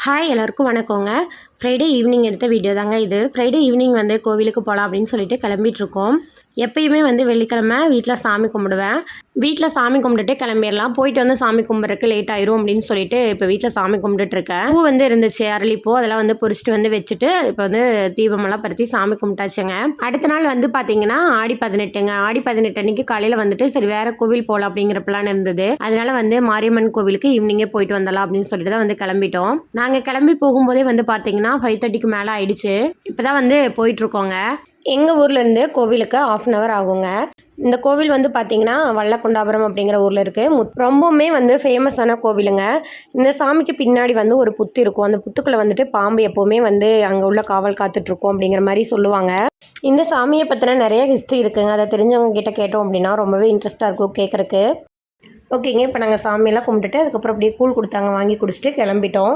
Hi எல்லாருக்கும் வணக்கங்க. Friday evening எடுத்த வீடியோ தாங்க இது. ஃப்ரைடே ஈவினிங் வந்து கோவிலுக்கு போகலாம் அப்படின்னு சொல்லிட்டு கிளம்பிட்டுருக்கோம். எப்பயுமே வந்து வெள்ளிக்கிழமை வீட்டில் சாமி கும்பிடுவேன். வீட்டில் சாமி கும்பிட்டுட்டு கிளம்பிடலாம். போயிட்டு வந்து சாமி கும்பிட்றதுக்கு லேட் ஆயிரும் அப்படின்னு சொல்லிட்டு இப்போ வீட்டில் சாமி கும்பிட்டுட்ருக்கேன். பூ வந்து இருந்துச்சு, அரளிப்பூ அதெல்லாம் வந்து பொரிச்சிட்டு வந்து வச்சுட்டு இப்போ வந்து தீபமெல்லாம் பருத்தி சாமி கும்பிட்டாச்சுங்க. அடுத்த நாள் வந்து பார்த்தீங்கன்னா ஆடி 18ங்க. ஆடி 18 அன்னைக்கு காலையில் வந்துட்டு சரி வேறு கோவில் போகலாம் அப்படிங்கிற பிளான் இருந்தது. அதனால வந்து மாரியம்மன் கோவிலுக்கு ஈவினிங்கே போயிட்டு வந்துடலாம் அப்படின்னு சொல்லிட்டு தான் வந்து கிளம்பிட்டோம். நாங்கள் கிளம்பி போகும்போதே வந்து பார்த்தீங்கன்னா 5:30க்கு மேலே ஆயிடுச்சு. இப்போ தான் வந்து போயிட்டுருக்கோங்க. எங்கள் ஊர்லேருந்து கோவிலுக்கு 1/2 hour ஆகுங்க. இந்த கோவில் வந்து பார்த்தீங்கன்னா வல்லக்குண்டாபுரம் அப்படிங்கிற ஊரில் இருக்குது. ரொம்பவுமே வந்து ஃபேமஸான கோவிலுங்க. இந்த சாமிக்கு பின்னாடி வந்து ஒரு புத்து இருக்கும். அந்த புத்துக்குள்ளே வந்துட்டு பாம்பு எப்போவுமே வந்து அங்கே உள்ள காவல் காத்துட்ருக்கோம் அப்படிங்கிற மாதிரி சொல்லுவாங்க. இந்த சாமியை பற்றின நிறைய ஹிஸ்ட்ரி இருக்குங்க. அதை தெரிஞ்சவங்க கிட்ட கேட்டோம் அப்படின்னா ரொம்பவே இன்ட்ரெஸ்ட்டாக இருக்கும் கேட்குறக்கு. ஓகேங்க, இப்போ நாங்கள் சாமியெல்லாம் கும்பிட்டுட்டு அதுக்கப்புறம் அப்படியே கூழ் கொடுத்தாங்க, வாங்கி குடிச்சிட்டு கிளம்பிட்டோம்.